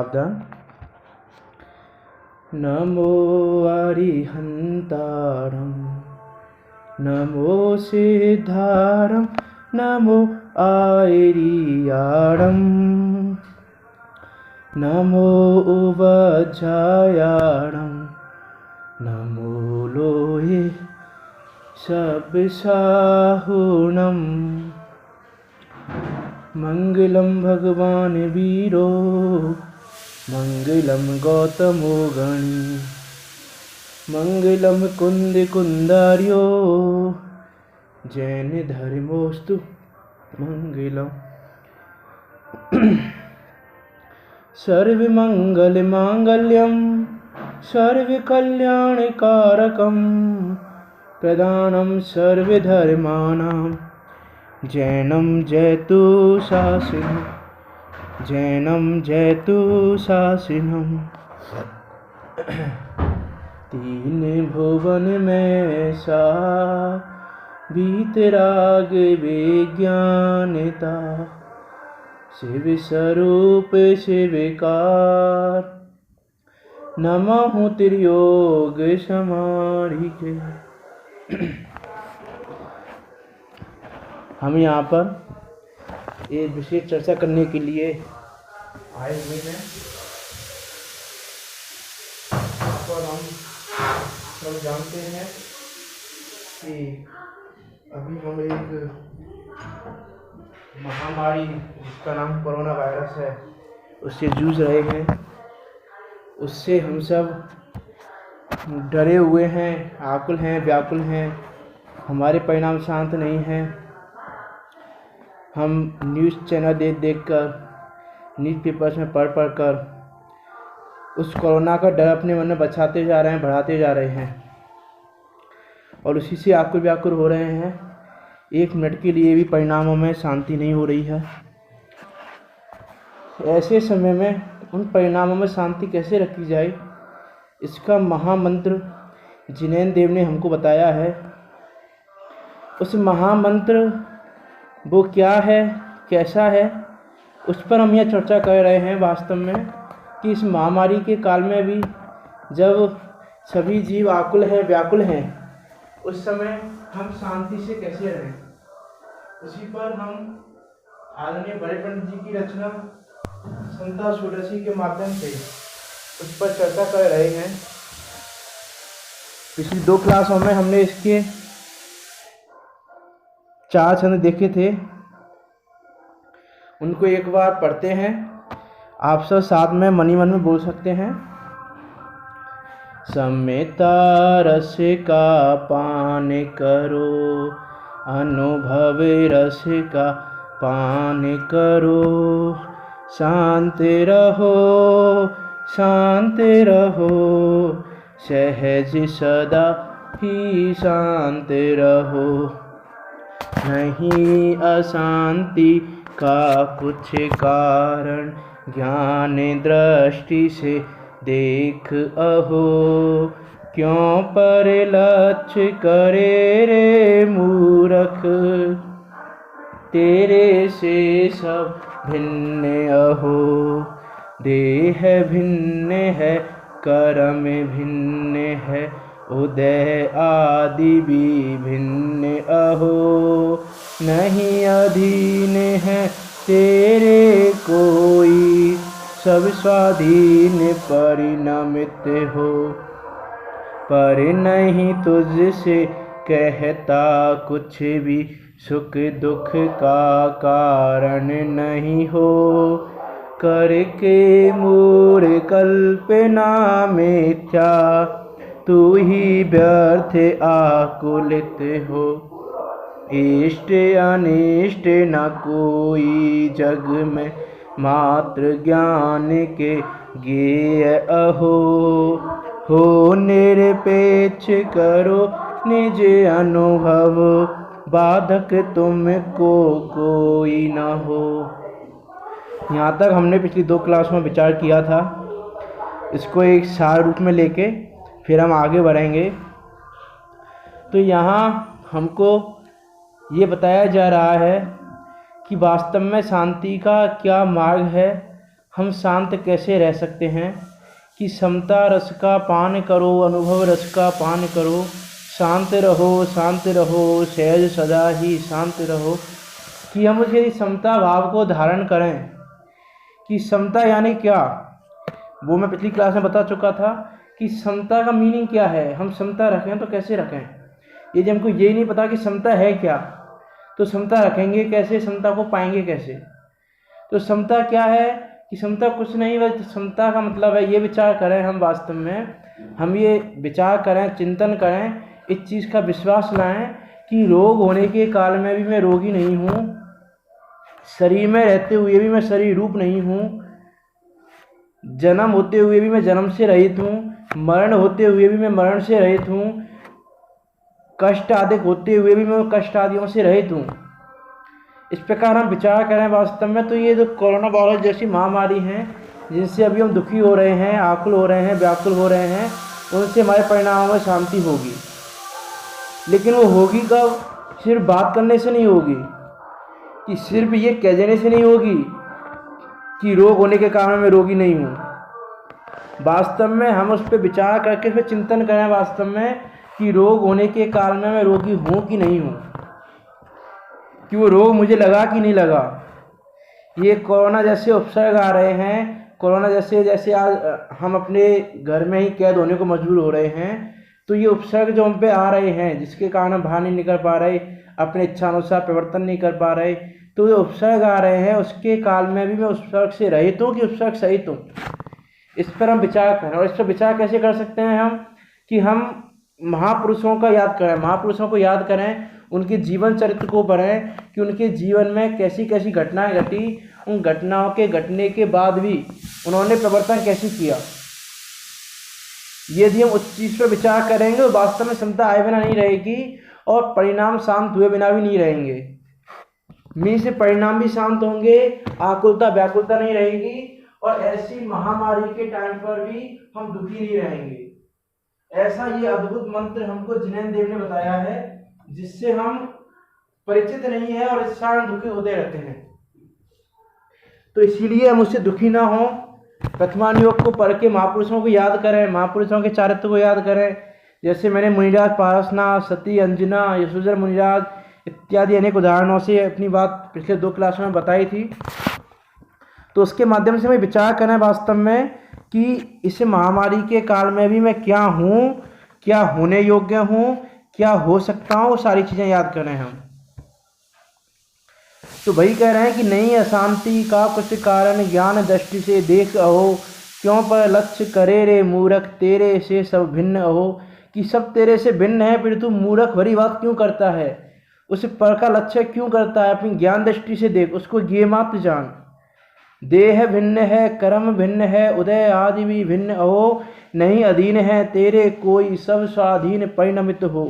सावधान। नमो अरिहंतारं नमो सिद्धारं नमो आयर्यारं नमो उवज्जायारं नमो लोहे सब्साहुणम्। मंगलम भगवान वीरो मंगलम गौतमो गणी मंगलम कुंद कुंदार्यो जैन धर्मोस्तु मंगलम। सर्व मंगल मांगल्यम सर्व कल्याणकारकम प्रदानम सर्वधर्माणां जैनम जयतु शासिनम जैनम जयतु शासिनम। तीन भुवन में सा वीतराग विज्ञानता शिव स्वरूप शिवकार नमः त्रियोग समारिके। हम यहाँ पर एक विशेष चर्चा करने के लिए आए हुए हैं। यहाँ पर हम सब जानते हैं कि अभी हम एक महामारी जिसका नाम कोरोना वायरस है उससे जूझ रहे हैं। उससे हम सब डरे हुए हैं, आकुल हैं, व्याकुल हैं। हमारे परिणाम शांत नहीं हैं। हम न्यूज़ चैनल देख कर, न्यूज़ पेपर्स में पढ़ कर उस कोरोना का डर अपने मन में बचाते जा रहे हैं, बढ़ाते जा रहे हैं और उसी से आकुल व्याकुल हो रहे हैं। एक मिनट के लिए भी परिणामों में शांति नहीं हो रही है। ऐसे समय में उन परिणामों में शांति कैसे रखी जाए, इसका महामंत्र जिनेंद्र देव ने हमको बताया है। उस महामंत्र वो क्या है, कैसा है, उस पर हम यह चर्चा कर रहे हैं। वास्तव में कि इस महामारी के काल में भी जब सभी जीव आकुल हैं, व्याकुल हैं, उस समय हम शांति से कैसे रहें, उसी पर हम आदरणीय बड़े पंडित जी की रचना संता षोडशी के माध्यम से उस पर चर्चा कर रहे हैं। पिछली 2 क्लासों में हमने इसके 4 छंद देखे थे, उनको एक बार पढ़ते हैं। आप सब साथ में मनी मन में बोल सकते हैं। सम्यता रस का पान करो अनुभव रस का पान करो शांत रहो सहज सदा ही शांत रहो। नहीं अशांति का कुछ कारण ज्ञान दृष्टि से देख अहो। क्यों पर लक्ष्य करे रे मूर्ख तेरे से सब भिन्न अहो। देह भिन्न है कर्म भिन्न है उदय आदि भी भिन्न अहो। नहीं अधीन है तेरे कोई सब स्वाधीन परिणमित हो। पर नहीं तुझसे कहता कुछ भी सुख दुख का कारण नहीं हो। करके मूढ़ कल्पना मिथ्या तू ही व्यर्थ आकुलित हो। इष्ट अनिष्ट न कोई जग में मात्र ज्ञान के ज्ञेय अहो। हो निरपेक्ष करो निज अनुभव बाधक तुमको कोई न हो। यहाँ तक हमने पिछली 2 क्लास में विचार किया था। इसको एक सार रूप में लेके फिर हम आगे बढ़ेंगे। तो यहाँ हमको ये बताया जा रहा है कि वास्तव में शांति का क्या मार्ग है हम शांत कैसे रह सकते हैं कि समता रस का पान करो, अनुभव रस का पान करो, शांत रहो सहज सदा ही शांत रहो। कि हम उस यदि समता भाव को धारण करें कि समता यानी क्या, वो मैं पिछली क्लास में बता चुका था कि समता का मीनिंग क्या है। हम समता रखें तो कैसे रखें, यदि हमको ये नहीं पता कि समता है क्या तो समता रखेंगे कैसे, समता को पाएंगे कैसे। तो समता क्या है कि समता कुछ नहीं, बस समता का मतलब है ये विचार करें हम, वास्तव में हम ये विचार करें, चिंतन करें, इस चीज़ का विश्वास लाएं कि रोग होने के काल में भी मैं रोगी नहीं हूँ, शरीर में रहते हुए भी मैं शरीर रूप नहीं हूँ, जन्म होते हुए भी मैं जन्म से रहित हूँ, मरण होते हुए भी मैं मरण से रहित हूँ, कष्ट आदि होते हुए भी मैं कष्ट आदियों से रहित हूँ। इस प्रकार हम विचार करें वास्तव में, तो ये जो कोरोना वायरस जैसी महामारी हैं जिनसे अभी हम दुखी हो रहे हैं, आकुल हो रहे हैं, व्याकुल हो रहे हैं, उनसे हमारे परिणामों में शांति होगी। लेकिन वो होगी कब? सिर्फ बात करने से नहीं होगी, कि सिर्फ ये कह देने से नहीं होगी कि रोग होने के कारण मैं रोगी नहीं हूँ। वास्तव में हम उस पर विचार करके उस पर चिंतन करें वास्तव में कि रोग होने के काल में मैं रोगी हूँ कि नहीं हूँ, कि वो रोग मुझे लगा कि नहीं लगा। ये कोरोना जैसे उपसर्ग आ रहे हैं, कोरोना जैसे आज हम अपने घर में ही कैद होने को मजबूर हो रहे हैं, तो ये उपसर्ग जो हम पे आ रहे हैं जिसके कारण हम बाहर नहीं निकल पा रहे, अपने इच्छानुसार परिवर्तन नहीं कर पा रहे, तो जो उपसर्ग आ रहे हैं उसके काल में भी मैं उपसर्ग से रहित हूँ कि उपसर्ग सहित हूँ। इस पर हम विचार करें। और इस पर विचार कैसे कर सकते हैं हम, कि हम महापुरुषों का याद करें, महापुरुषों को याद करें, उनके जीवन चरित्र को पढ़ें कि उनके जीवन में कैसी कैसी घटनाएं घटी, उन घटनाओं के घटने के बाद भी उन्होंने प्रवर्तन कैसे किया। यदि हम उस चीज़ पर विचार करेंगे तो वास्तव में समता आए बिना नहीं रहेगी और परिणाम शांत हुए बिना भी नहीं रहेंगे। में से परिणाम भी शांत होंगे, आकुलता व्याकुलता नहीं रहेगी, और ऐसी महामारी के टाइम पर भी हम दुखी नहीं रहेंगे। ऐसा ये अद्भुत मंत्र हमको जिनेंद्र देव ने बताया है, जिससे हम परिचित नहीं है और इस कारण दुखी होते रहते हैं। तो इसीलिए हम उससे दुखी ना हो, प्रथमान योग को पढ़ के महापुरुषों को याद करें, महापुरुषों के चारित्र को याद करें। जैसे मैंने मुनिराज पारसनाथ, सती अंजना, यशोधर मुनिराज इत्यादि अनेक उदाहरणों से अपनी बात पिछले 2 क्लासों में बताई थी। तो उसके माध्यम से हमें विचार करें वास्तव में कि इस महामारी के काल में भी मैं क्या हूँ, क्या होने योग्य हूँ, क्या हो सकता हूँ, सारी चीज़ें याद करें हम। तो वही कह रहे हैं कि नहीं अशांति का कुछ कारण ज्ञान दृष्टि से देख अहो, क्यों पर लक्ष्य करे रे मूर्ख तेरे से सब भिन्न अहो। कि सब तेरे से भिन्न है, फिर तू मूर्ख भरी बात क्यों करता है, उस पर का लक्ष्य क्यों करता है। अपनी ज्ञान दृष्टि से देख, उसको ये मात्र जान। देह भिन्न है, कर्म भिन्न है, उदय आदि भी भिन्न अहो, नहीं अधीन है तेरे कोई, सब स्वाधीन परिणमित हो।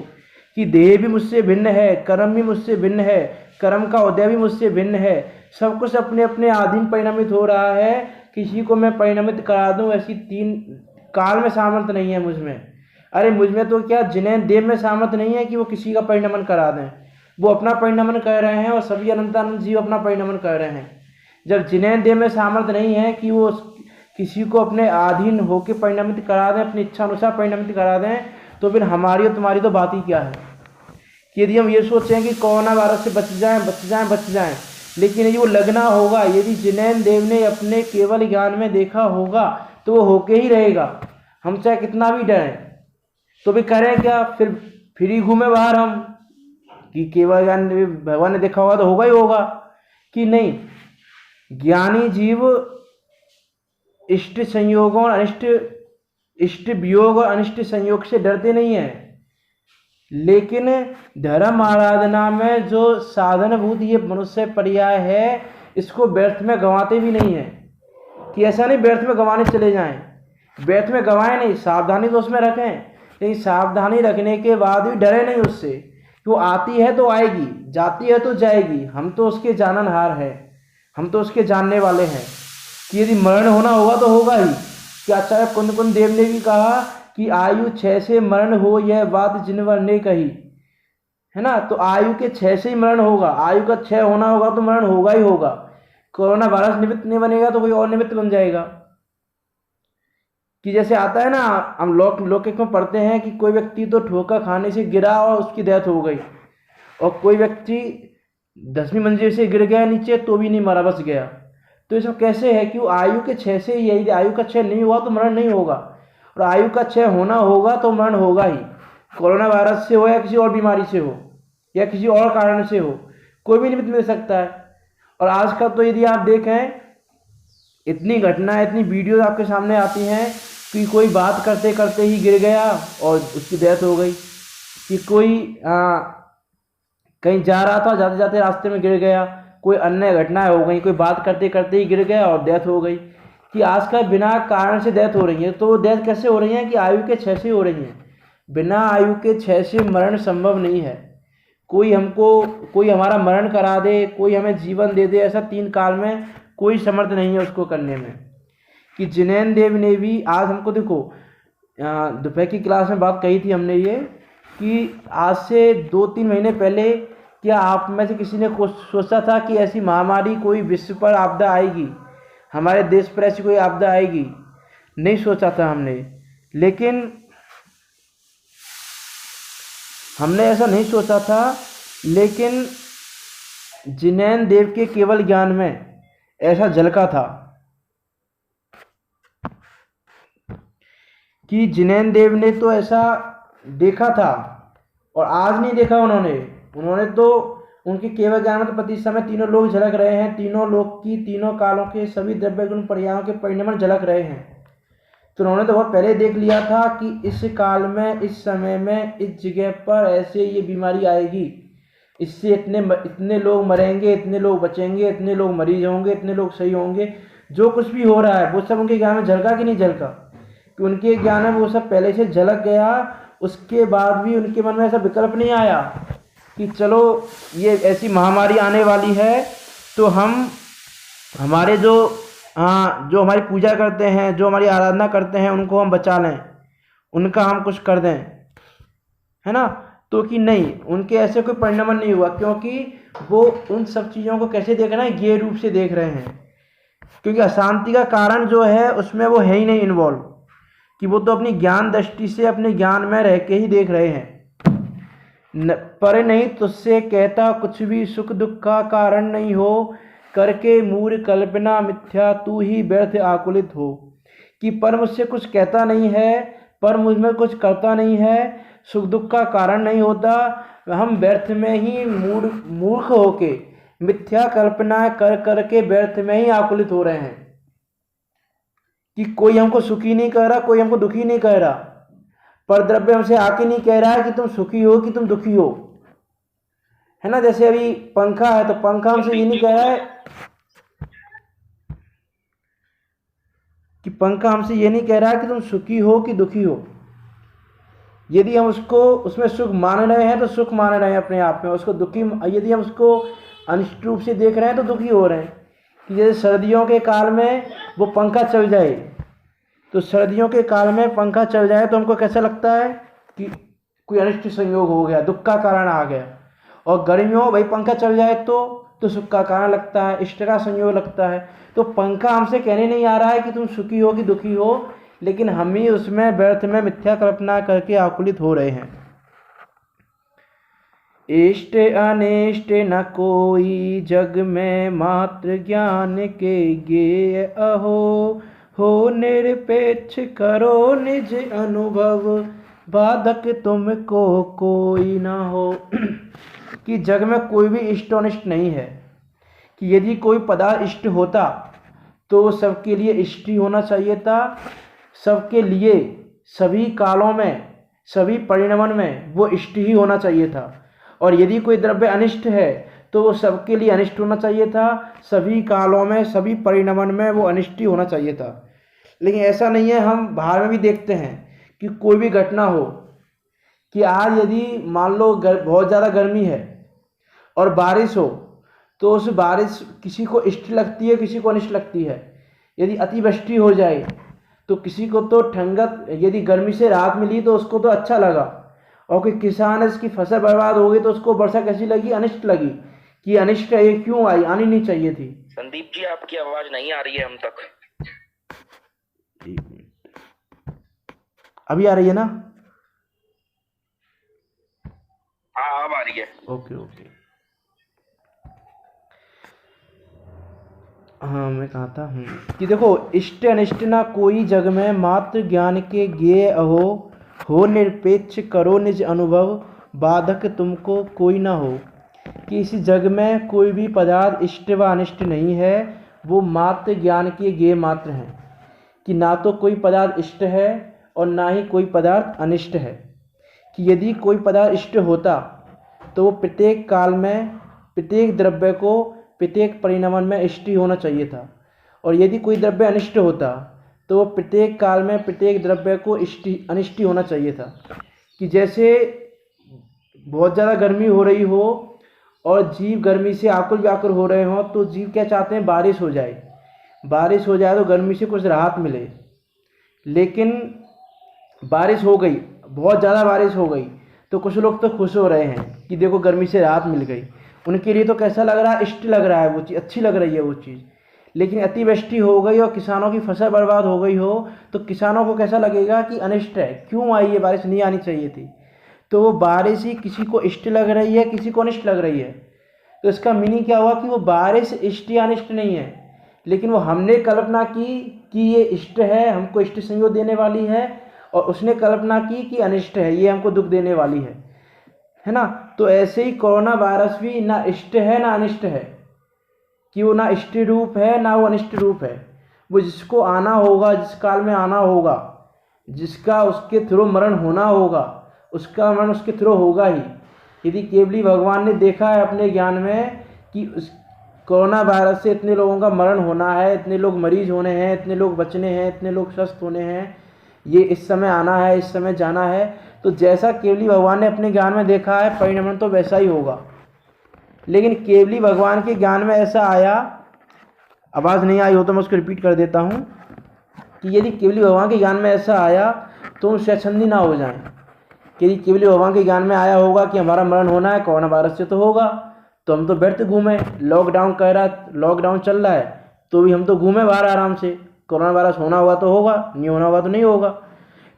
कि देह भी मुझसे भिन्न है, कर्म भी मुझसे भिन्न है, कर्म का उदय भी मुझसे भिन्न है, सब कुछ अपने अपने अधीन परिणमित हो रहा है। किसी को मैं परिणमित करा दूं ऐसी 3 काल में सामर्थ्य नहीं है मुझ में। अरे मुझ में तो क्या जिनेंद्र देव में सामर्थ्य नहीं है कि वो किसी का परिणमन करा दें। वो अपना परिणमन कर रहे हैं और सभी अनंतानंद जीव अपना परिणमन कर रहे हैं। जब जिनेंद्र देव में सामर्थ्य नहीं है कि वो किसी को अपने अधीन होकर परिणमित करा दें, अपनी इच्छा अनुसार परिणमित करा दें, तो फिर हमारी और तुम्हारी तो बात ही क्या है। कि यदि हम ये सोचें कि कोरोना वायरस से बच जाएं, लेकिन यदि वो लगना होगा, यदि जिनेंद्र देव ने अपने केवल ज्ञान में देखा होगा तो वो होके ही रहेगा। हम चाहे कितना भी डरें तो भी करें क्या, फिर ही घूमे बाहर हम कि केवल ज्ञान भगवान ने देखा होगा तो होगा ही होगा। कि नहीं, ज्ञानी जीव इष्ट संयोगों और इष्ट वियोग और अनिष्ट संयोग से डरते नहीं है, लेकिन धर्म आराधना में जो साधनभूत ये मनुष्य पर्याय है, इसको व्यर्थ में गंवाते भी नहीं है। कि ऐसा नहीं व्यर्थ में गंवाने चले जाएं, व्यर्थ में गंवाएं नहीं, सावधानी तो उसमें रखें, लेकिन सावधानी रखने के बाद भी डरे नहीं उससे। वो आती है तो आएगी, जाती है तो जाएगी, हम तो उसके जाननहार हैं, हम तो उसके जानने वाले हैं। कि यदि मरण होना होगा तो होगा ही। कि आचार्य कुंद देव ने भी कहा कि आयु 6 से मरण हो, यह बात जिनवर ने कही, है ना। तो आयु के 6 से ही मरण होगा, आयु का 6 होना होगा तो मरण होगा ही होगा। कोरोना वायरस निमित्त नहीं बनेगा तो कोई और निमित्त बन जाएगा। कि जैसे आता है ना, हम लौकिक में पढ़ते हैं कि कोई व्यक्ति तो ठोकर खाने से गिरा और उसकी डेथ हो गई, और कोई व्यक्ति 10वीं मंजिल से गिर गया नीचे तो भी नहीं मरा, बच गया। तो ये सब कैसे है कि वो आयु के क्षय से, यही आयु का क्षय नहीं हुआ तो मरण नहीं होगा, और आयु का क्षय होना होगा तो मरण होगा ही। कोरोना वायरस से हो या किसी और बीमारी से हो या किसी और कारण से हो, कोई भी निमित्त मिल सकता है। और आज का तो यदि आप देखें, इतनी घटनाएं, इतनी वीडियोज आपके सामने आती हैं कि कोई बात करते करते ही गिर गया और उसकी डेथ हो गई, कि कोई कहीं जा रहा था, जाते जाते रास्ते में गिर गया, कोई अन्य घटनाएं हो गई, कोई बात करते करते ही गिर गया और डेथ हो गई। कि आजकल बिना कारण से डेथ हो रही है। तो डेथ कैसे हो रही है कि आयु के क्षय से हो रही है। बिना आयु के क्षय से मरण संभव नहीं है। कोई हमारा मरण करा दे, कोई हमें जीवन दे दे, ऐसा 3 काल में कोई समर्थ नहीं है उसको करने में। कि जिनेंद्र देव ने भी आज हमको, देखो दोपहर की क्लास में बात कही थी हमने ये, कि आज से 2-3 महीने पहले क्या आप में से किसी ने सोचा था कि ऐसी महामारी कोई विश्व पर आपदा आएगी, हमारे देश पर ऐसी कोई आपदा आएगी? नहीं सोचा था हमने। लेकिन हमने ऐसा नहीं सोचा था, लेकिन जिनेंद्र देव के केवल ज्ञान में ऐसा झलका था कि जिनेंद्र देव ने तो ऐसा देखा था, और आज नहीं देखा उन्होंने तो, उनके केवल ज्ञान में तो प्रति समय तीनों लोग झलक रहे हैं, तीनों लोग की, तीनों कालों के सभी द्रव्य गुण पर्यायों के परिणमन झलक रहे हैं। तो उन्होंने तो बहुत पहले देख लिया था कि इस काल में, इस समय में, इस जगह पर ऐसे ये बीमारी आएगी, इससे इतने लोग मरेंगे, इतने लोग बचेंगे, इतने लोग मरीज होंगे, इतने लोग सही होंगे। जो कुछ भी हो रहा है वो सब उनके ज्ञान में झलका कि नहीं झलका? कि उनके ज्ञान में वो सब पहले से झलक गया। उसके बाद भी उनके मन में ऐसा विकल्प नहीं आया कि चलो ये ऐसी महामारी आने वाली है तो हमारे जो हमारी पूजा करते हैं, जो हमारी आराधना करते हैं, उनको हम बचा लें, उनका हम कुछ कर दें, है ना। तो कि नहीं, उनके ऐसे कोई परिणमन नहीं हुआ, क्योंकि वो उन सब चीज़ों को कैसे देख रहे हैं, ये रूप से देख रहे हैं। क्योंकि अशांति का कारण जो है उसमें वो है ही नहीं इन्वॉल्व, कि वो तो अपनी ज्ञान दृष्टि से अपने ज्ञान में रह के ही देख रहे हैं। पर नहीं तुझसे कहता कुछ भी, सुख दुख का कारण नहीं हो, करके मूढ़ कल्पना मिथ्या तू ही व्यर्थ आकुलित हो। कि पर मुझसे कुछ कहता नहीं है, पर मुझ में कुछ करता नहीं है, सुख दुख का कारण नहीं होता, हम व्यर्थ में ही मूर्ख होके मिथ्या कल्पना कर करके व्यर्थ में ही आकुलित हो रहे हैं। कि कोई हमको सुखी नहीं कह रहा, कोई हमको दुखी नहीं कह रहा, पर द्रव्य हमसे आके नहीं कह रहा है कि तुम सुखी हो कि तुम दुखी हो, है ना। जैसे अभी पंखा है तो पंखा हमसे ये नहीं कह रहा है कि पंखा हमसे ये नहीं कह रहा है कि तुम सुखी हो कि दुखी हो। यदि हम उसमें सुख मान रहे हैं तो सुख मान रहे हैं अपने आप में, उसको दुखी, यदि हम उसको अनिष्ट रूप से देख रहे हैं तो दुखी हो रहे हैं। कि जैसे सर्दियों के काल में वो पंखा चल जाए, तो सर्दियों के काल में पंखा चल जाए तो हमको कैसा लगता है कि कोई अनिष्ट संयोग हो गया, दुख का कारण आ गया। और गर्मियों भाई पंखा चल जाए तो सुख का कारण लगता है, इष्ट का संयोग लगता है। तो पंखा हमसे कहने नहीं आ रहा है कि तुम सुखी हो कि दुखी हो, लेकिन हम ही उसमें व्यर्थ में मिथ्या कल्पना करके आकुलित हो रहे हैं। इष्ट अनिष्ट न कोई जग में, मात्र ज्ञान के ज्ञेय अहो। हो निरपेक्ष करो निज अनुभव, बाधक तुमको कोई ना हो। कि जग में कोई भी इष्ट अनिष्ट नहीं है। कि यदि कोई पदार्थ इष्ट होता तो सबके लिए इष्ट ही होना चाहिए था, सबके लिए, सभी कालों में, सभी परिणमन में वो इष्ट ही होना चाहिए था। और यदि कोई द्रव्य अनिष्ट है तो वो सबके लिए अनिष्ट होना चाहिए था, सभी कालों में, सभी परिणमन में वो अनिष्ट ही होना चाहिए था। लेकिन ऐसा नहीं है। हम बाहर में भी देखते हैं कि कोई भी घटना हो, कि आज यदि मान लो बहुत ज़्यादा गर्मी है और बारिश हो, तो उस बारिश किसी को इष्ट लगती है, किसी को अनिष्ट लगती है। यदि अतिवृष्टि हो जाए तो किसी को तो ठंडक, यदि गर्मी से राहत मिली तो उसको तो अच्छा लगा, और कोई किसान है इसकी फसल बर्बाद हो गई तो उसको वर्षा कैसी लगी, अनिष्ट लगी। कि अनिष्ट ये क्यों आई, आनी नहीं चाहिए थी। संदीप जी, आपकी आवाज नहीं आ रही है हम तक। एक मिनट, अभी आ रही है ना? हाँ, अब आ रही है। Okay okay. हाँ, मैं कहा था कि देखो, इष्ट अनिष्ट ना कोई जग में, मात्र ज्ञान के ज्ञेय हो निरपेक्ष करो निज अनुभव, बाधक तुमको कोई ना हो। कि इस जग में कोई भी पदार्थ इष्ट व अनिष्ट नहीं है, वो मात्र ज्ञान के ज्ञेय मात्र हैं। कि ना तो कोई पदार्थ इष्ट है और ना ही कोई पदार्थ अनिष्ट है। कि यदि कोई पदार्थ इष्ट होता तो वो प्रत्येक काल में, प्रत्येक द्रव्य को, प्रत्येक परिणमन में इष्ट ही होना चाहिए था। और यदि कोई द्रव्य अनिष्ट होता तो वो प्रत्येक काल में, प्रत्येक द्रव्य को अनिष्ट ही होना चाहिए था। कि जैसे बहुत ज़्यादा गर्मी हो रही हो और जीव गर्मी से आकुल व्याकुल हो रहे हों, तो जीव क्या चाहते हैं? बारिश हो जाए, बारिश हो जाए तो गर्मी से कुछ राहत मिले। लेकिन बारिश हो गई, बहुत ज़्यादा बारिश हो गई, तो कुछ लोग तो खुश हो रहे हैं कि देखो गर्मी से राहत मिल गई। उनके लिए तो कैसा लग रहा है? इष्ट लग रहा है, वो चीज़ अच्छी लग रही है वो चीज़। लेकिन अतिवृष्टि हो गई और किसानों की फसल बर्बाद हो गई हो, तो किसानों को कैसा लगेगा कि अनिष्ट है, क्यों आई ये बारिश, नहीं आनी चाहिए थी। तो वो बारिश ही किसी को इष्ट लग रही है, किसी को अनिष्ट लग रही है। तो इसका मीनिंग क्या हुआ कि वो बारिश इष्ट या अनिष्ट नहीं है, लेकिन वो हमने कल्पना की कि ये इष्ट है, हमको इष्ट संयोग देने वाली है, और उसने कल्पना की कि अनिष्ट है, ये हमको दुख देने वाली है ना। तो ऐसे ही कोरोना वायरस भी ना इष्ट है ना अनिष्ट है। कि वो ना इष्ट रूप है ना वो अनिष्ट रूप है। वो जिसको आना होगा, जिस काल में आना होगा, जिसका उसके थ्रू मरण होना होगा, उसका मरण उसके थ्रू होगा ही। यदि केवली भगवान ने देखा है अपने ज्ञान में कि उस कोरोना वायरस से इतने लोगों का मरण होना है, इतने लोग मरीज होने हैं, इतने लोग बचने हैं, इतने लोग स्वस्थ होने हैं, ये इस समय आना है, इस समय जाना है, तो जैसा केवली भगवान ने अपने ज्ञान में देखा है, परिणमन तो वैसा ही होगा। लेकिन केवली भगवान के ज्ञान में ऐसा आया, आवाज़ नहीं आई हो तो मैं उसको रिपीट कर देता हूँ, कि यदि केवली भगवान के ज्ञान में ऐसा आया तो हम स्वच्छंदी ना हो जाएं। कि केवली भगवान के ज्ञान में आया होगा कि हमारा मरण होना है, कोरोना वायरस से तो होगा, तो हम तो व्यर्थ घूमें। लॉकडाउन कह रहा, लॉकडाउन चल रहा है, तो भी हम तो घूमें बाहर आराम से। कोरोना वायरस होना होगा तो होगा, नहीं होना होगा तो नहीं होगा।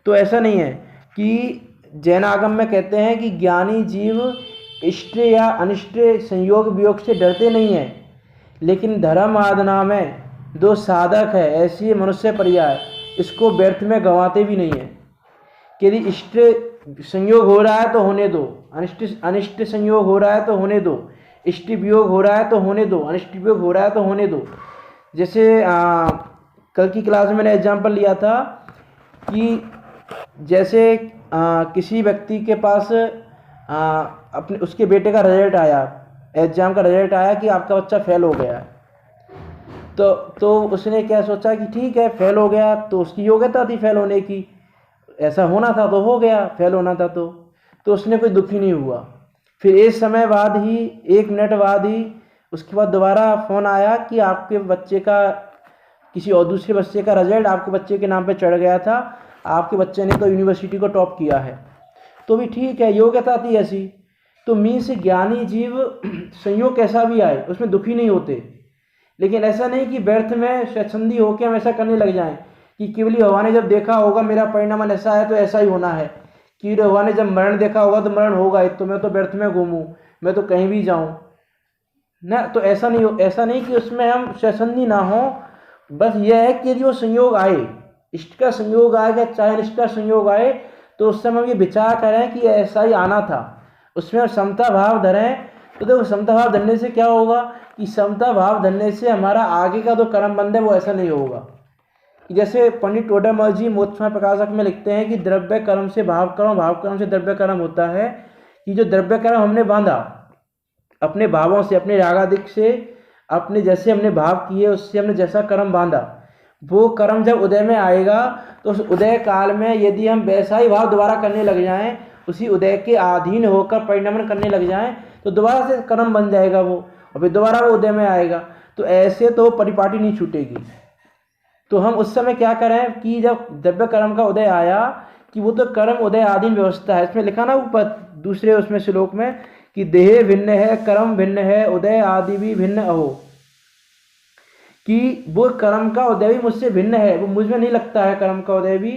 तो ऐसा नहीं है। कि जैन आगम में कहते हैं कि ज्ञानी जीव इष्ट या अनिष्ट संयोग वियोग से डरते नहीं हैं, लेकिन धर्म आराधना में दो साधक है, ऐसी मनुष्य पर्याय, इसको व्यर्थ में गंवाते भी नहीं है। कि यदि इष्ट संयोग हो रहा है तो होने दो, अनिष्ट अनिष्ट संयोग हो रहा है तो होने दो, इष्ट वियोग हो रहा है तो होने दो, अनिष्ट वियोग हो रहा है तो होने दो। जैसे कल की क्लास में मैंने एग्जाम्पल लिया था कि जैसे किसी व्यक्ति के पास अपने उसके बेटे का रिजल्ट आया, एग्ज़ाम का रिजल्ट आया कि आपका बच्चा फेल हो गया है। तो उसने क्या सोचा कि ठीक है, फेल हो गया तो उसकी योग्यता थी फेल होने की, ऐसा होना था तो हो गया, फेल होना था तो उसने कोई दुखी नहीं हुआ। फिर एक समय बाद ही, 1 मिनट बाद ही उसके बाद दोबारा फ़ोन आया कि आपके बच्चे का, किसी और दूसरे बच्चे का रिजल्ट आपके बच्चे के नाम पे चढ़ गया था, आपके बच्चे ने तो यूनिवर्सिटी को टॉप किया है। तो भी ठीक है, योग्यता थी ऐसी। तो मीन्स ज्ञानी जीव संयोग कैसा भी आए उसमें दुखी नहीं होते। लेकिन ऐसा नहीं कि व्यर्थ में स्वच्छंदी होकर हम ऐसा करने लग जाएं कि केवली भगवान ने जब देखा होगा मेरा परिणाम ऐसा है तो ऐसा ही होना है, कि भगवान ने जब मरण देखा होगा तो मरण होगा ही, तो मैं तो व्यर्थ में घूमूं, मैं तो कहीं भी जाऊं ना। तो ऐसा नहीं हो, ऐसा नहीं कि उसमें हम स्वच्छंदी ना हो। बस यह है कि यदि वो संयोग आए, इष्ट का संयोग आएगा चाहे अनिष्ट का संयोग आए, तो उस समय हम ये विचार करें कि ऐसा ही आना था, उसमें हम समता भाव धरें। तो देखो, समता भाव धरने से क्या होगा कि समता भाव धरने से हमारा आगे का जो कर्म बंध है वो ऐसा नहीं होगा। कि जैसे पंडित टोडरमल जी मोक्षमा प्रकाशक में लिखते हैं कि द्रव्य कर्म से भाव कर्म, भाव कर्म से द्रव्य कर्म होता है। कि जो द्रव्य कर्म हमने बांधा अपने भावों से, अपने रागादिक से, अपने जैसे हमने भाव किए उससे हमने जैसा कर्म बांधा, वो कर्म जब उदय में आएगा तो उस उदय काल में यदि हम वैसा ही भाव दोबारा करने लग जाएं, उसी उदय के अधीन होकर परिणमन करने लग जाएं, तो दोबारा से कर्म बन जाएगा वो, और फिर दोबारा वो उदय में आएगा। तो ऐसे तो परिपाटी नहीं छूटेगी। तो हम उस समय क्या करें कि जब द्रव्य कर्म का उदय आया, कि वो तो कर्म उदय आधीन व्यवस्था है, इसमें लिखा ना ऊपर दूसरे उसमें श्लोक में कि देह भिन्न है, कर्म भिन्न है, उदय आदि भी भिन्न अहो। कि वो कर्म का उदय भी मुझसे भिन्न है, वो मुझ में नहीं लगता है कर्म का उदय भी।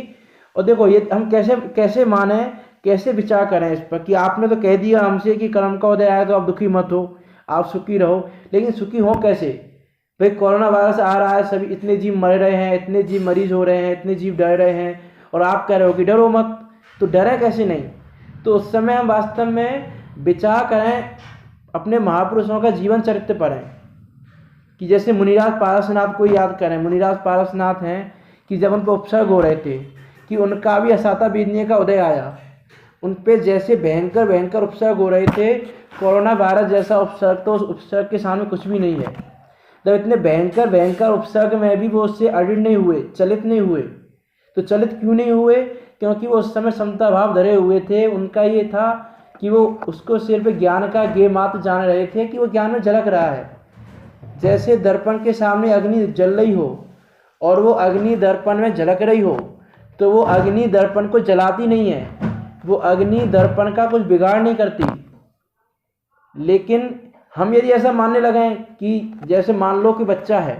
और देखो ये हम कैसे कैसे माने, कैसे विचार करें इस पर कि आपने तो कह दिया हमसे कि कर्म का उदय आया तो आप दुखी मत हो, आप सुखी रहो, लेकिन सुखी हो कैसे? भाई कोरोना वायरस आ रहा है, सभी इतने जीव मर रहे हैं, इतने जीव मरीज हो रहे हैं, इतने जीव डर रहे हैं, और आप कह रहे हो कि डरो मत, तो डरे कैसे नहीं? तो उस समय हम वास्तव में विचार करें, अपने महापुरुषों का जीवन चरित्र पढ़ें कि जैसे मुनिराज पारसनाथ को याद करें। मुनिराज पारसनाथ हैं कि जब उनको उपसर्ग हो रहे थे कि उनका भी असाता बीतने का उदय आया, उन पे जैसे भयंकर भयंकर उपसर्ग हो रहे थे, कोरोना वायरस जैसा उपसर्ग, तो उस उपसर्ग के सामने कुछ भी नहीं है। जब इतने भयंकर भयंकर उपसर्ग में भी वो उससे अडिग नहीं हुए, चलित नहीं हुए। तो चलित क्यों नहीं हुए? क्योंकि वो उस समय समता भाव धरे हुए थे। उनका ये था कि वो उसको सिर्फ ज्ञान का ज्ञेय मात्र जान रहे थे कि वो ज्ञान में झलक रहा है। जैसे दर्पण के सामने अग्नि जल रही हो और वो अग्नि दर्पण में झलक रही हो, तो वो अग्नि दर्पण को जलाती नहीं है, वो अग्नि दर्पण का कुछ बिगाड़ नहीं करती। लेकिन हम यदि ऐसा मानने लगे कि जैसे मान लो कि बच्चा है,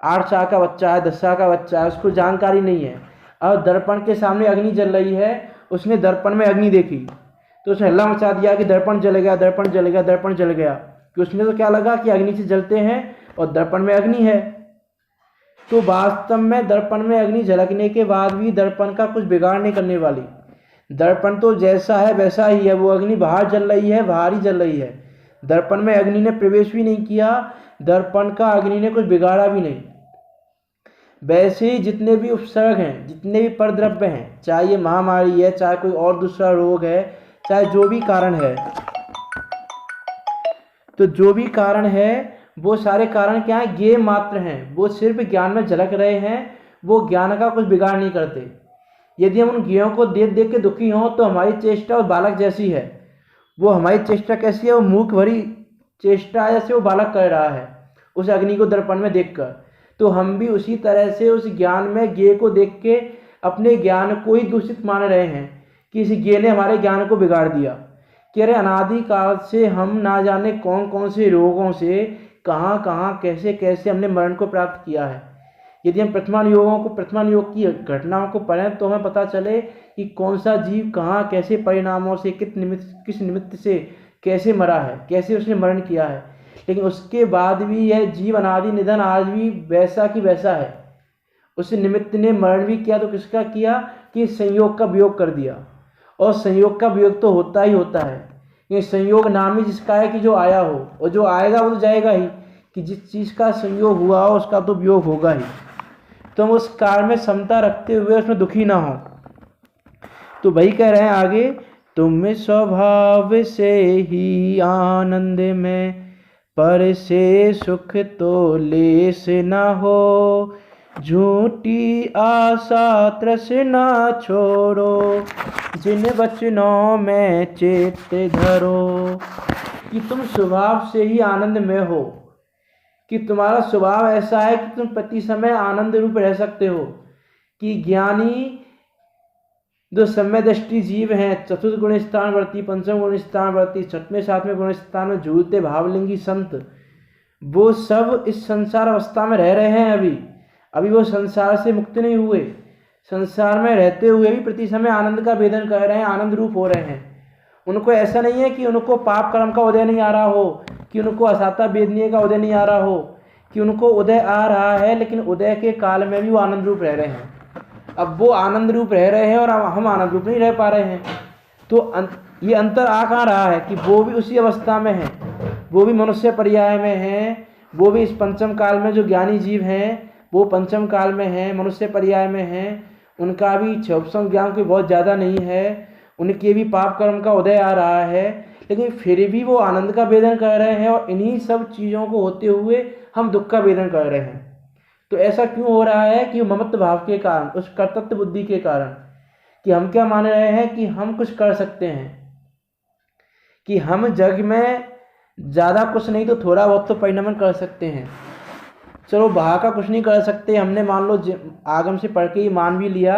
8 साल का बच्चा है, 10 साल का बच्चा है, उसको जानकारी नहीं है, और दर्पण के सामने अग्नि जल रही है, उसने दर्पण में अग्नि देखी तो उसने हल्ला मचा दिया कि दर्पण जल गया, दर्पण जल गया, दर्पण जल गया, कि उसमें तो क्या लगा कि अग्नि से जलते हैं और दर्पण में अग्नि है। तो वास्तव में दर्पण में अग्नि झलकने के बाद भी दर्पण का कुछ बिगाड़ नहीं करने वाली। दर्पण तो जैसा है वैसा ही है, वो अग्नि बाहर जल रही है, बाहर ही जल रही है। दर्पण में अग्नि ने प्रवेश भी नहीं किया, दर्पण का अग्नि ने कुछ बिगाड़ा भी नहीं। वैसे ही जितने भी उपसर्ग हैं, जितने भी परद्रव्य हैं, चाहे ये महामारी है, चाहे कोई और दूसरा रोग है, चाहे जो भी कारण है, तो जो भी कारण है वो सारे कारण क्या है? ज्ञेय मात्र हैं, वो सिर्फ ज्ञान में झलक रहे हैं, वो ज्ञान का कुछ बिगाड़ नहीं करते। यदि हम उन ज्ञेयों को देख देख के दुखी हों तो हमारी चेष्टा उस बालक जैसी है। वो हमारी चेष्टा कैसी है? वो मूक भरी चेष्टा जैसे वो बालक कर रहा है उस अग्नि को दर्पण में देखकर। तो हम भी उसी तरह से उस ज्ञान में ज्ञेय को देख के अपने ज्ञान को ही दूषित मान रहे हैं कि इस ज्ञेय ने हमारे ज्ञान को बिगाड़ दिया। कि अरे अनादि काल से हम ना जाने कौन कौन से रोगों से, कहाँ कहाँ, कैसे कैसे हमने मरण को प्राप्त किया है। यदि हम प्रथमान योग की घटनाओं को पढ़ें तो हमें पता चले कि कौन सा जीव कहाँ कैसे परिणामों से, किस निमित्त से कैसे मरा है, कैसे उसने मरण किया है। लेकिन उसके बाद भी यह जीव अनादि निधन आज भी वैसा कि वैसा है। उस निमित्त ने मरण भी किया तो किसका किया? कि संयोग का वियोग कर दिया। और संयोग का वियोग तो होता ही होता है। ये संयोग नाम ही जिसका है कि जो आया हो, और जो आएगा वो तो जाएगा ही, कि जिस चीज़ का संयोग हुआ हो उसका तो वियोग होगा ही। तो हम उस कार्य में समता रखते हुए उसमें दुखी ना हो। तो वही कह रहे हैं आगे, तुम स्वभाव से ही आनंद में, पर से सुख तो लेस न हो, झूठी आशा तृष्णा छोड़ो, जिन वचनों में चेत धरो। कि तुम स्वभाव से ही आनंद में हो, कि तुम्हारा स्वभाव ऐसा है कि तुम प्रति समय आनंद रूप रह सकते हो। कि ज्ञानी जो सम्य दृष्टि जीव हैं, चतुर्थ गुण स्थानवर्ती, पंचम गुण स्थानवर्ती, छठवें सातवें गुण स्थान में झूलते भावलिंगी संत, वो सब इस संसार अवस्था में रह रहे हैं। अभी वो संसार से मुक्त नहीं हुए। संसार में रहते हुए भी प्रति समय आनंद का वेदन कर रहे हैं, आनंद रूप हो रहे हैं। उनको ऐसा नहीं है कि उनको पाप कर्म का उदय नहीं आ रहा हो, कि उनको असाता वेदनीय का उदय नहीं आ रहा हो, कि उनको उदय आ रहा है, लेकिन उदय के काल में भी वो आनंद रूप रह रहे हैं। अब वो आनंद रूप रह रहे हैं और हम आनंद रूप नहीं रह पा रहे हैं। तो ये अंतर आ कहाँ रहा है? कि वो भी उसी अवस्था में है, वो भी मनुष्य पर्याय में हैं, वो भी इस पंचम काल में जो ज्ञानी जीव हैं वो पंचम काल में हैं, मनुष्य पर्याय में हैं। उनका भी क्षोभसम ज्ञान कोई बहुत ज़्यादा नहीं है, उनके भी पाप कर्म का उदय आ रहा है, लेकिन फिर भी वो आनंद का वेदन कर रहे हैं। और इन्हीं सब चीज़ों को होते हुए हम दुख का वेदन कर रहे हैं। तो ऐसा क्यों हो रहा है? कि ममत्व भाव के कारण, उस कर्तृत्व बुद्धि के कारण, कि हम क्या मान रहे हैं कि हम कुछ कर सकते हैं, कि हम जग में ज़्यादा कुछ नहीं तो थोड़ा बहुत तो परिणमन कर सकते हैं। चलो बाहर का कुछ नहीं कर सकते, हमने मान लो आगम से पढ़ के ही मान भी लिया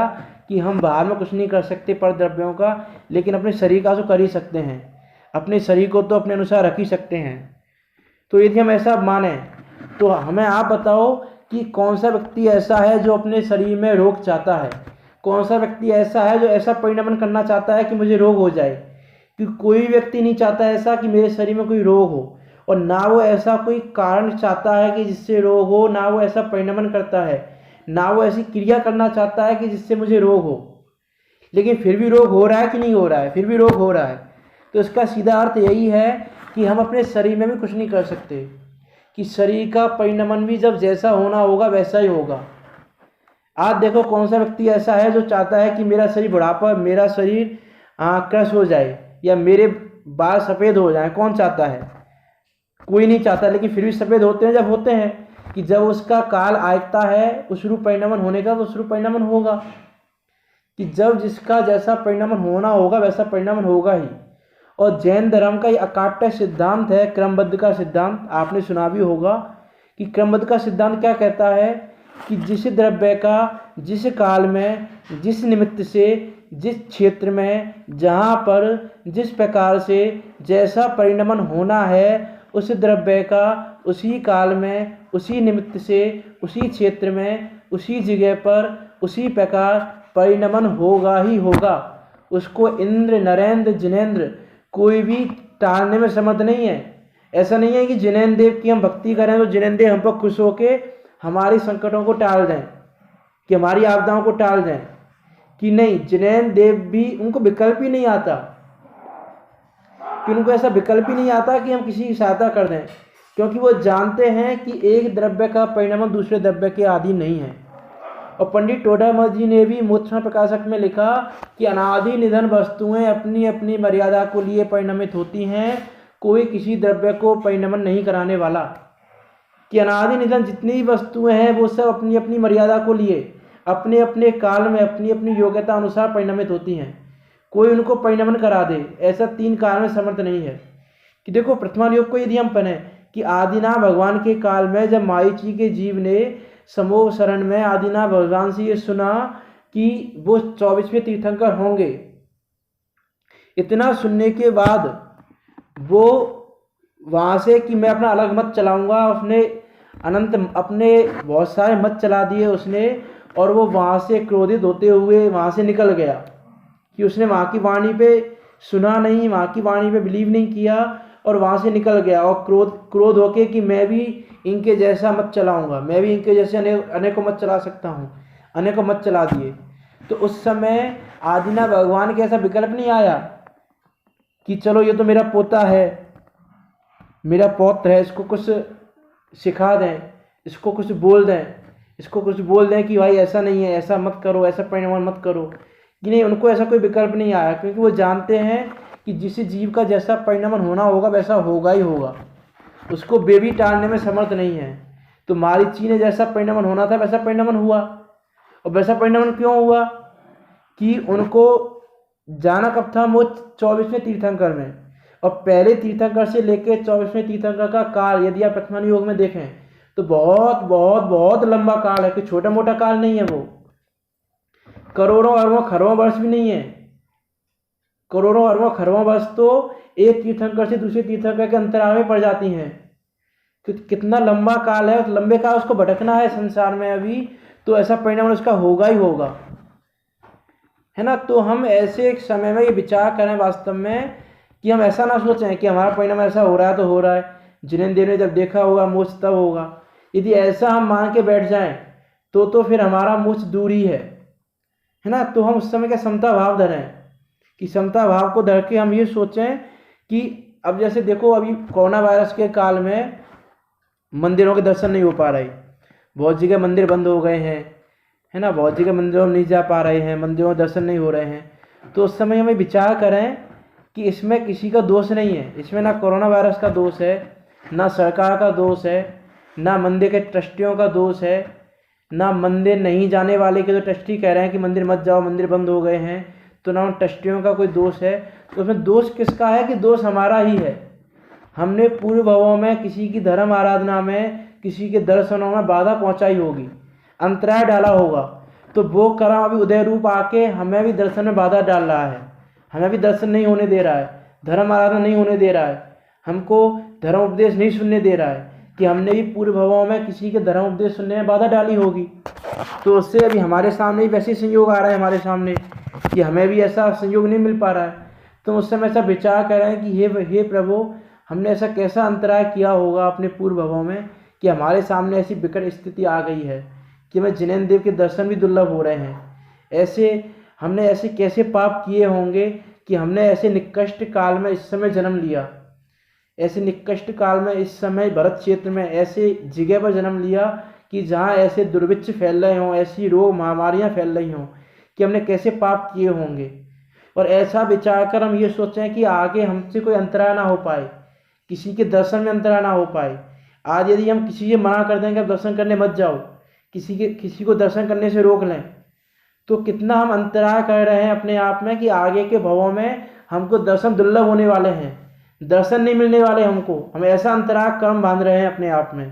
कि हम बाहर में कुछ नहीं कर सकते पर द्रव्यों का, लेकिन अपने शरीर का तो कर ही सकते हैं। अपने शरीर को तो अपने अनुसार रख ही सकते हैं। तो यदि हम ऐसा माने तो हमें आप बताओ कि कौन सा व्यक्ति ऐसा है जो अपने शरीर में रोग चाहता है, कौन सा व्यक्ति ऐसा है जो ऐसा परिणमन करना चाहता है कि मुझे रोग हो जाए। क्योंकि कोई व्यक्ति नहीं चाहता ऐसा कि मेरे शरीर में कोई रोग हो, और ना वो ऐसा कोई कारण चाहता है कि जिससे रोग हो, ना वो ऐसा परिणमन करता है, ना वो ऐसी क्रिया करना चाहता है कि जिससे मुझे रोग हो। लेकिन फिर भी रोग हो रहा है कि नहीं हो रहा है? फिर भी रोग हो रहा है। तो इसका सीधा अर्थ यही है कि हम अपने शरीर में भी कुछ नहीं कर सकते, कि शरीर का परिणमन भी जब जैसा होना होगा वैसा ही होगा। आज देखो कौन सा व्यक्ति ऐसा है जो चाहता है कि मेरा शरीर बुढ़ापा, मेरा शरीर क्रश हो जाए या मेरे बाल सफ़ेद हो जाए? कौन चाहता है? कोई नहीं चाहता। लेकिन फिर भी सफ़ेद होते हैं जब होते हैं, कि जब उसका काल आयता है उस रूप परिणमन होने का, तो उस रूप परिणमन होगा, कि जब जिसका जैसा परिणमन होना होगा वैसा परिणमन होगा ही। और जैन धर्म का ये अकाट्य सिद्धांत है, क्रमबद्ध का सिद्धांत। आपने सुना भी होगा कि क्रमबद्ध का सिद्धांत क्या कहता है कि जिस द्रव्य का जिस काल में, जिस निमित्त से, जिस क्षेत्र में, जहाँ पर जिस प्रकार से जैसा परिणमन होना है, उस द्रव्य का उसी काल में, उसी निमित्त से, उसी क्षेत्र में, उसी जगह पर, उसी प्रकार परिणमन होगा ही होगा। उसको इंद्र, नरेंद्र, जिनेंद्र कोई भी टालने में समर्थ नहीं है। ऐसा नहीं है कि जिनेंद्र देव की हम भक्ति करें तो जिनेंद्र देव हम पर खुश होकर हमारी संकटों को टाल दें, कि हमारी आपदाओं को टाल दें, कि नहीं, जिनेंद्र देव भी, उनको विकल्प ही नहीं आता, कि उनको ऐसा विकल्प ही नहीं आता कि हम किसी की सहायता कर दें, क्योंकि वो जानते हैं कि एक द्रव्य का परिणमन दूसरे द्रव्य के अधीन नहीं है। और पंडित टोडरमल जी ने भी मोक्षण प्रकाशक में लिखा कि अनादि निधन वस्तुएं अपनी अपनी मर्यादा को लिए परिणमित होती हैं, कोई किसी द्रव्य को परिणमन नहीं कराने वाला। कि अनादि निधन जितनी भी वस्तुएं हैं वो सब अपनी अपनी मर्यादा को लिए अपने अपने काल में अपनी अपनी योग्यता अनुसार परिणमित होती हैं, कोई उनको परिणमन करा दे ऐसा 3 काल में समर्थ नहीं है। कि देखो प्रथमा योग को यदि हम पढ़े कि आदिनाथ भगवान के काल में जब मारीची के जीव ने समोह शरण में आदिनाथ भगवान से ये सुना कि वो 24वें तीर्थंकर होंगे, इतना सुनने के बाद वो वहाँ से कि मैं अपना अलग मत चलाऊंगा, उसने अनंत अपने बहुत सारे मत चला दिए उसने, और वो वहाँ से क्रोधित होते हुए वहाँ से निकल गया, कि उसने वहाँ की वाणी पे सुना नहीं, वहाँ की वाणी पे बिलीव नहीं किया, और वहाँ से निकल गया। और क्रोध होके कि मैं भी इनके जैसा मत चलाऊंगा, मैं भी इनके जैसे अनेकों मत चला सकता हूँ, अनेकों मत चला दिए। तो उस समय आदिनाथ भगवान के ऐसा विकल्प नहीं आया कि चलो ये तो मेरा पोता है, मेरा पौत्र है, इसको कुछ सिखा दें, इसको कुछ बोल दें, इसको कुछ बोल दें कि भाई ऐसा नहीं है, ऐसा मत करो, ऐसा परिणमन मत करो। कि नहीं, उनको ऐसा कोई विकल्प नहीं आया, क्योंकि वो जानते हैं कि जिस जीव का जैसा परिणमन होना होगा वैसा होगा ही होगा, उसको वे भी टालने में समर्थ नहीं है। तो मारीची ने जैसा परिणमन होना था वैसा परिणमन हुआ। और वैसा परिणमन क्यों हुआ? कि उनको जाना कब था? वो 24वें तीर्थंकर में, और पहले तीर्थंकर से लेकर 24वें तीर्थंकर का काल यदि आप प्रथमा योग में देखें तो बहुत बहुत बहुत लंबा काल है, कि छोटा मोटा काल नहीं है। वो करोड़ों अरबों खरबों वर्ष भी नहीं है। करोड़ों अरबों खरबों वर्ष तो एक तीर्थंकर से दूसरे तीर्थंकर के अंतराल में पड़ जाती हैं। कितना लंबा काल है, उस लंबे काल उसको भटकना है संसार में अभी, तो ऐसा परिणाम उसका होगा ही होगा, है ना। तो हम ऐसे एक समय में ये विचार करें वास्तव में, कि हम ऐसा ना सोचें कि हमारा परिणाम ऐसा हो रहा है तो हो रहा है, जिनेंद्र देव ने जब देखा होगा मोक्ष तब होगा। यदि ऐसा हम मान के बैठ जाएं तो फिर हमारा मोक्ष दूर ही है ना। तो हम उस समय का समता भाव धरें, कि समता भाव को धर के हम ये सोचें कि अब जैसे देखो अभी कोरोना वायरस के काल में मंदिरों के दर्शन नहीं हो पा रहे, बहुत जगह मंदिर बंद हो गए हैं, है ना, बहुत जगह मंदिरों में नहीं जा पा रहे हैं, मंदिरों में दर्शन नहीं हो रहे हैं। तो उस समय हमें विचार करें कि इसमें किसी का दोष नहीं है, इसमें ना कोरोना वायरस का दोष है, ना सरकार का दोष है, ना मंदिर के ट्रस्टियों का दोष है, ना मंदिर नहीं जाने वाले के जो ट्रस्टी कह रहे हैं कि मंदिर मत जाओ, मंदिर बंद हो गए हैं, तो ना उन ट्रस्टियों का कोई दोष है। तो उसमें दोष किसका है? कि दोष हमारा ही है। हमने पूर्व भवों में किसी की धर्म आराधना में, किसी के दर्शनों में बाधा पहुंचाई होगी, अंतराय डाला होगा, तो वो कर्म अभी उदय रूप आके हमें भी दर्शन में बाधा डाल रहा है, हमें भी दर्शन नहीं होने दे रहा है, धर्म आराधना नहीं होने दे रहा है, हमको धर्म उपदेश नहीं सुनने दे रहा है। कि हमने भी पूर्व भवों में किसी के धर्म उपदेश सुनने में बाधा डाली होगी, तो उससे अभी हमारे सामने भी वैसे संयोग आ रहा है हमारे सामने कि हमें भी ऐसा संयोग नहीं मिल पा रहा है। तो उस समय ऐसा विचार कर रहे हैं कि हे प्रभु, हमने ऐसा कैसा अंतराय किया होगा अपने पूर्व भवों में कि हमारे सामने ऐसी विकट स्थिति आ गई है कि हमें जिनेंद्र देव के दर्शन भी दुर्लभ हो रहे हैं। ऐसे हमने ऐसे कैसे पाप किए होंगे कि हमने ऐसे निकृष्ट काल में इस समय जन्म लिया, ऐसे निकृष्ट काल में इस समय भरत क्षेत्र में ऐसे जगह पर जन्म लिया कि जहाँ ऐसे दुर्भिक्ष फैल रहे हों, ऐसी रोग महामारियाँ फैल रही हों, कि हमने कैसे पाप किए होंगे। और ऐसा विचार कर हम ये सोचें कि आगे हमसे कोई अंतराय ना हो पाए, किसी के दर्शन में अंतराय ना हो पाए। आज यदि हम किसी से मना कर देंगे आप दर्शन करने मत जाओ, किसी को दर्शन करने से रोक लें, तो कितना हम अंतराय कर रहे हैं अपने आप में कि आगे के भवों में हमको दर्शन दुर्लभ होने वाले हैं, दर्शन नहीं मिलने वाले हमको। हम ऐसा अंतराय कर्म बांध रहे हैं अपने आप में।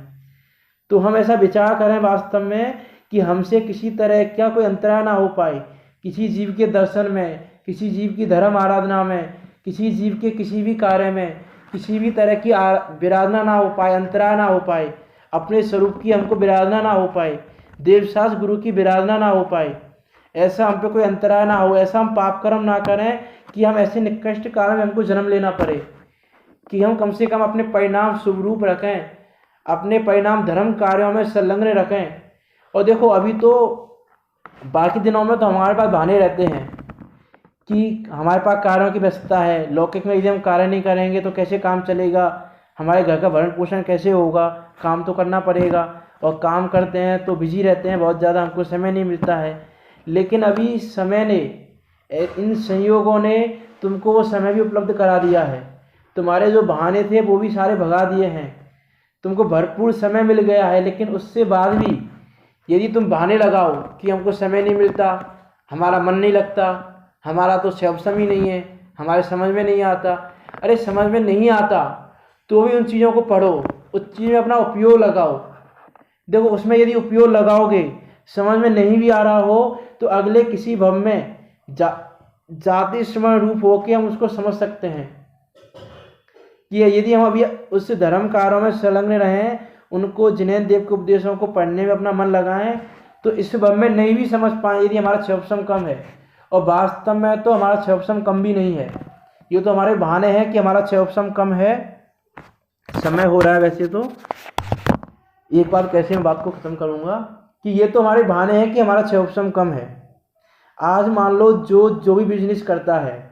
तो हम ऐसा विचार करें वास्तव में कि हमसे किसी तरह का कोई अंतराय ना हो पाए, किसी जीव के दर्शन में, किसी जीव की धर्म आराधना में, किसी जीव के किसी भी कार्य में किसी भी तरह की विराधना ना हो पाए, अंतराय ना हो पाए, अपने स्वरूप की हमको विराधना ना हो पाए, देवशास्त्र गुरु की विराधना ना हो पाए, ऐसा हम पे कोई अंतराय ना हो, ऐसा हम पाप कर्म ना करें कि हम ऐसे निकृष्ट काल में हमको जन्म लेना पड़े, कि हम कम से कम अपने परिणाम शुभ रूप रखें, अपने परिणाम धर्म कार्यों में संलग्न रखें। और देखो अभी तो बाकी दिनों में तो हमारे पास बहाने रहते हैं कि हमारे पास कार्यों की व्यस्तता है, लौकिक में यदि हम कार्य नहीं करेंगे तो कैसे काम चलेगा, हमारे घर का भरण पोषण कैसे होगा, काम तो करना पड़ेगा। और काम करते हैं तो बिजी रहते हैं बहुत ज़्यादा, हमको समय नहीं मिलता है। लेकिन अभी समय ने, इन संयोगों ने तुमको वो समय भी उपलब्ध करा दिया है, तुम्हारे जो बहाने थे वो भी सारे भगा दिए हैं, तुमको भरपूर समय मिल गया है। लेकिन उससे बाद भी यदि तुम बहाने लगाओ कि हमको समय नहीं मिलता, हमारा मन नहीं लगता, हमारा तो अवसर ही नहीं है, हमारे समझ में नहीं आता, अरे समझ में नहीं आता तो भी उन चीज़ों को पढ़ो, उस चीज़ में अपना उपयोग लगाओ। देखो उसमें यदि उपयोग लगाओगे, समझ में नहीं भी आ रहा हो तो अगले किसी भव में जाति स्मरण रूप होकर हम उसको समझ सकते हैं कि यदि हम अभी उस धर्म कार्यों में संलग्न रहें, उनको जिनेंद्र देव के उपदेशों को पढ़ने में अपना मन लगाएं, तो इस भव में नहीं भी समझ पाए यदि हमारा क्षमसम कम है। और वास्तव में तो हमारा क्षमसम कम भी नहीं है, ये तो हमारे बहाने हैं कि हमारा क्षमसम कम है। समय हो रहा है वैसे तो, एक बार कैसे मैं बात को ख़त्म करूँगा कि ये तो हमारे बहाने हैं कि हमारा क्षमसम कम है। आज मान लो जो भी बिजनेस करता है,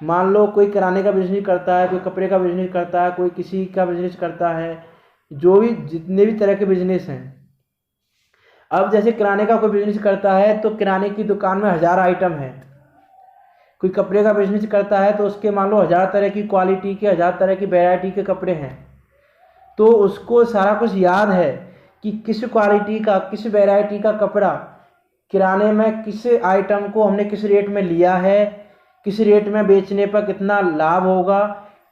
मान लो कोई किराने का बिजनेस करता है, कोई कपड़े का बिजनेस करता है, कोई किसी का बिजनेस करता है, जो भी जितने भी तरह के बिजनेस हैं। अब जैसे किराने का कोई बिजनेस करता है तो किराने की दुकान में 1000 आइटम है, कोई कपड़े का बिजनेस करता है तो उसके मान लो 1000 तरह की क्वालिटी के, 1000 तरह की वैरायटी के कपड़े हैं। तो उसको सारा कुछ याद है कि किस क्वालिटी का, किस वैरायटी का कपड़ा किराने में, किस आइटम को हमने किस रेट में लिया है, किस रेट में बेचने पर कितना लाभ होगा,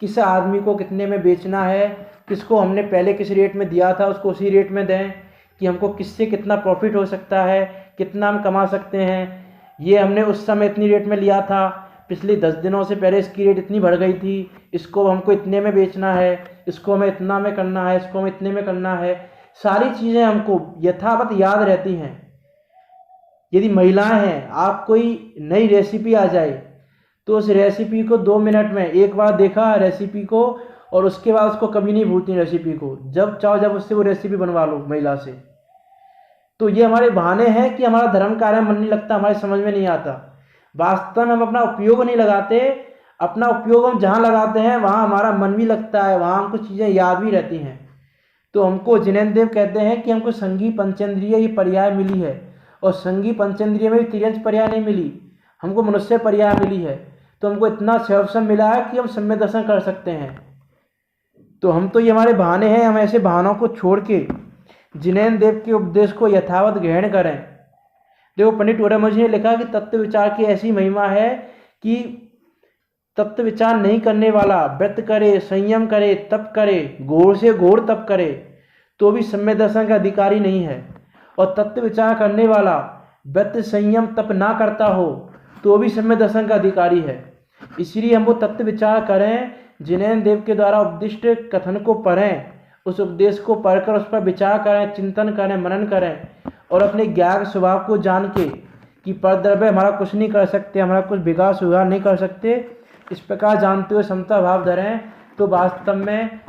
किस आदमी को कितने में बेचना है, किसको हमने पहले किस रेट में दिया था उसको उसी रेट में दें, कि हमको किससे कितना प्रॉफिट हो सकता है, कितना हम कमा सकते हैं। ये हमने उस समय इतनी रेट में लिया था, पिछले 10 दिनों से पहले इसकी रेट इतनी बढ़ गई थी, इसको हमको इतने में बेचना है, इसको हमें इतना में करना है, इसको हमें इतने में करना है। सारी चीज़ें हमको यथावत याद रहती हैं। यदि महिलाएं हैं, आप कोई नई रेसिपी आ जाए तो उस रेसिपी को 2 मिनट में एक बार देखा रेसिपी को, और उसके बाद उसको कभी नहीं भूलती रेसिपी को, जब चाहो जब उससे वो रेसिपी बनवा लो महिला से। तो ये हमारे बहाने हैं कि हमारा धर्म कार्य मन नहीं लगता, हमारे समझ में नहीं आता। वास्तव में हम अपना उपयोग नहीं लगाते, अपना उपयोग हम जहाँ लगाते हैं वहाँ हमारा मन भी लगता है, वहाँ हमको चीज़ें याद भी रहती हैं। तो हमको जिनेंद्र देव कहते हैं कि हमको संगी पंचेंद्रिय ये पर्याय मिली है, और संगी पंचेंद्रिय में भी तिर्यंच पर्याय नहीं मिली, हमको मनुष्य पर्याय मिली है। तो हमको इतना अवसर मिला है कि हम सम्यक दर्शन कर सकते हैं। तो हम तो ये हमारे बहाने हैं, हम ऐसे बहानों को छोड़ के जिनेंद्र देव के उपदेश को यथावत ग्रहण करें। देखो पंडित ओरामुझी ने लिखा कि तत्व विचार की ऐसी महिमा है कि तत्व विचार नहीं करने वाला व्रत करे, संयम करे, तप करे, घोर से घोर तप करे तो भी सम्यक दर्शन का अधिकारी नहीं है। और तत्व विचार करने वाला व्रत संयम तप ना करता हो तो भी सम्यक दर्शन का अधिकारी है। इसलिए हम वो तत्व विचार करें, जिनेंद्र देव के द्वारा उपदिष्ट कथन को पढ़ें उस उपदेश को पढ़कर उस पर विचार करें, चिंतन करें, मनन करें और अपने ज्ञान स्वभाव को जान के कि परद्रव्य हमारा कुछ नहीं कर सकते, हमारा कुछ बिगाड़ सुधार नहीं कर सकते, इस प्रकार जानते हुए समता भाव धरें तो वास्तव में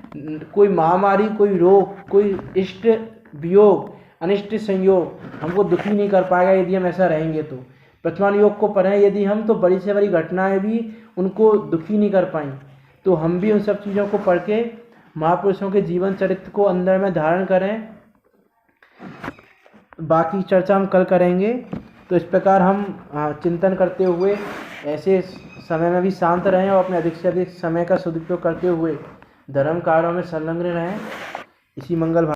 कोई महामारी, कोई रोग, कोई इष्ट वियोग, अनिष्ट संयोग हमको दुखी नहीं कर पाएगा यदि हम ऐसा रहेंगे। तो वर्तमान योग को पढ़ें यदि हम तो बड़ी से बड़ी घटनाएं भी उनको दुखी नहीं कर पाई। तो हम भी उन सब चीज़ों को पढ़ के महापुरुषों के जीवन चरित्र को अंदर में धारण करें। बाकी चर्चा हम कल करेंगे। तो इस प्रकार हम चिंतन करते हुए ऐसे समय में भी शांत रहें और अपने अधिक से अधिक समय का सदुपयोग करते हुए धर्म कार्यों में संलग्न रहें। इसी मंगल